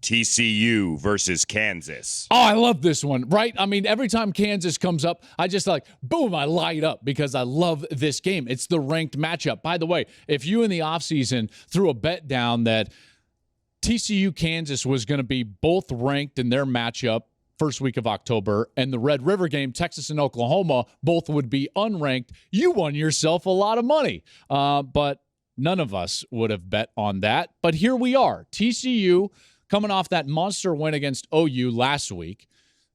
TCU versus Kansas. Oh, I love this one, right? I mean, every time Kansas comes up, I just boom, I light up because I love this game. It's the ranked matchup. By the way, if you in the offseason threw a bet down that TCU Kansas was going to be both ranked in their matchup first week of October, and the Red River game, Texas and Oklahoma, both would be unranked, you won yourself a lot of money. But none of us would have bet on that. But here we are. TCU coming off that monster win against OU last week,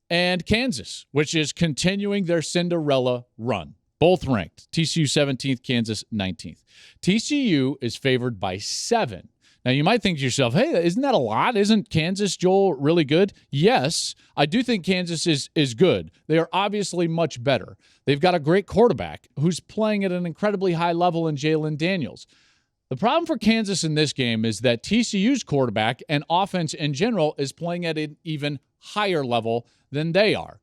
and Kansas, which is continuing their Cinderella run. Both ranked. TCU 17th, Kansas 19th. TCU is favored by 7. Now, you might think to yourself, hey, isn't that a lot? Isn't Kansas, Joel, really good? Yes, I do think Kansas is good. They are obviously much better. They've got a great quarterback who's playing at an incredibly high level in Jalen Daniels. The problem for Kansas in this game is that TCU's quarterback and offense in general is playing at an even higher level than they are.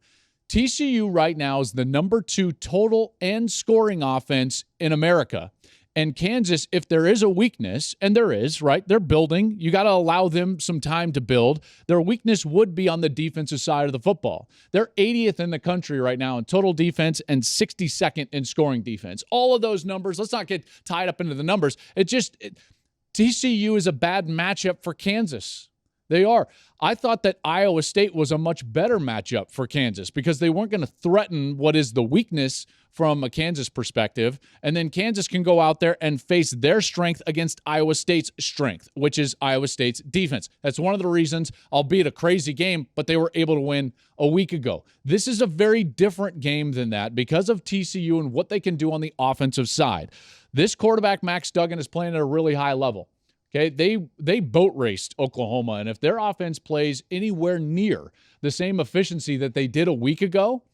TCU right now is the number 2 total and scoring offense in America. And Kansas, if there is a weakness, and there is, right? They're building. You got to allow them some time to build. Their weakness would be on the defensive side of the football. They're 80th in the country right now in total defense and 62nd in scoring defense. All of those numbers, let's not get tied up into the numbers. TCU is a bad matchup for Kansas. They are. I thought that Iowa State was a much better matchup for Kansas because they weren't going to threaten what is the weakness from a Kansas perspective. And then Kansas can go out there and face their strength against Iowa State's strength, which is Iowa State's defense. That's one of the reasons, albeit a crazy game, but they were able to win a week ago. This is a very different game than that because of TCU and what they can do on the offensive side. This quarterback, Max Duggan, is playing at a really high level. Okay, they boat raced Oklahoma, and if their offense plays anywhere near the same efficiency that they did a week ago,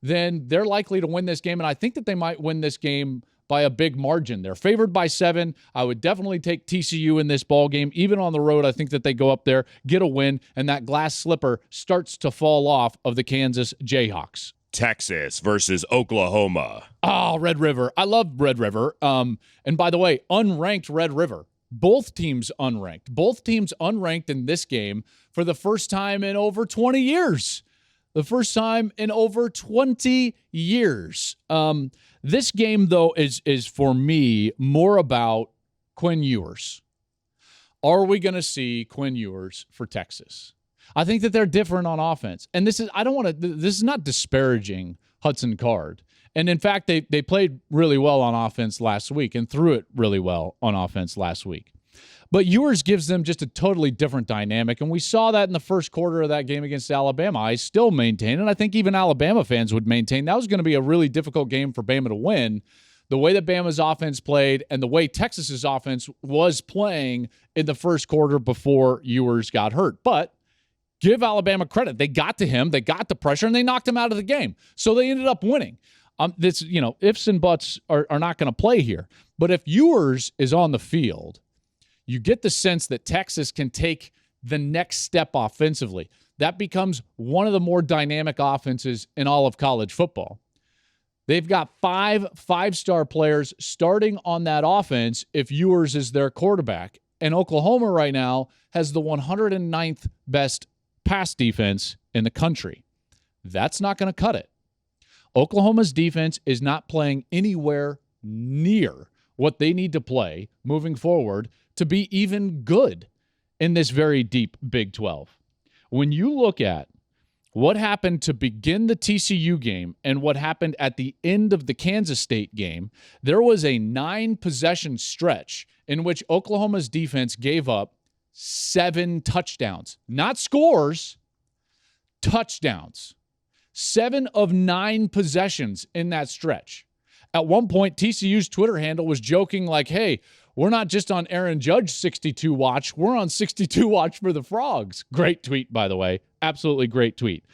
then they're likely to win this game, and I think that they might win this game by a big margin. They're favored by 7. I would definitely take TCU in this ball game. Even on the road, I think that they go up there, get a win, and that glass slipper starts to fall off of the Kansas Jayhawks. Texas versus Oklahoma. Oh, Red River. I love Red River. And by the way, unranked Red River. Both teams unranked. Both teams unranked in this game for the first time in over 20 years. The first time in over 20 years. This game, though, is for me more about Quinn Ewers. Are we going to see Quinn Ewers for Texas? I think that they're different on offense. And this is not disparaging Hudson Card. And in fact, they played really well on offense last week and threw it really well on offense last week. But Ewers gives them just a totally different dynamic, and we saw that in the first quarter of that game against Alabama. I still maintain, and I think even Alabama fans would maintain, that was going to be a really difficult game for Bama to win. The way that Bama's offense played and the way Texas's offense was playing in the first quarter before Ewers got hurt. But give Alabama credit. They got to him, they got the pressure, and they knocked him out of the game. So they ended up winning. Ifs and buts are not going to play here. But if Ewers is on the field, you get the sense that Texas can take the next step offensively. That becomes one of the more dynamic offenses in all of college football. They've got 5 five-star players starting on that offense if Ewers is their quarterback. And Oklahoma right now has the 109th best pass defense in the country. That's not going to cut it. Oklahoma's defense is not playing anywhere near what they need to play moving forward to be even good in this very deep Big 12. When you look at what happened to begin the TCU game and what happened at the end of the Kansas State game, there was a 9-possession stretch in which Oklahoma's defense gave up 7 touchdowns. Not scores, touchdowns. 7 of 9 possessions in that stretch. At one point, TCU's Twitter handle was joking like, hey, we're not just on Aaron Judge 62 watch, we're on 62 watch for the Frogs. Great tweet, by the way. Absolutely great tweet.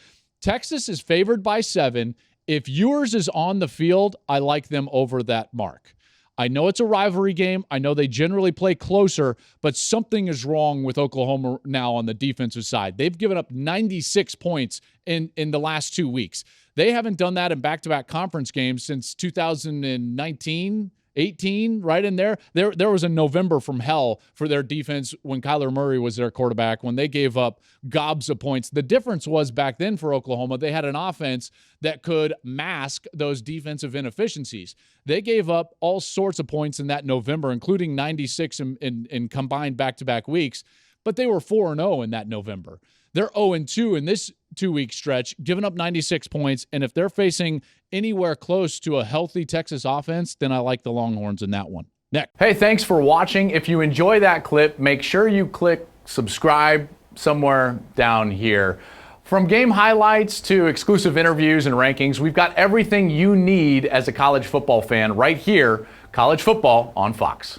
Texas is favored by 7. If Ewers is on the field, I like them over that mark. I know it's a rivalry game. I know they generally play closer, but something is wrong with Oklahoma now on the defensive side. They've given up 96 points in the last 2 weeks. They haven't done that in back-to-back conference games since 2019 18, right in there. There was a November from hell for their defense when Kyler Murray was their quarterback, when they gave up gobs of points. The difference was back then for Oklahoma, they had an offense that could mask those defensive inefficiencies. They gave up all sorts of points in that November, including 96 in combined back-to-back weeks, but they were 4-0 in that November. They're 0-2 in this 2-week stretch, giving up 96 points. And if they're facing anywhere close to a healthy Texas offense, then I like the Longhorns in that one. Next. Hey, thanks for watching. If you enjoy that clip, make sure you click subscribe somewhere down here. From game highlights to exclusive interviews and rankings, we've got everything you need as a college football fan right here, College Football on Fox.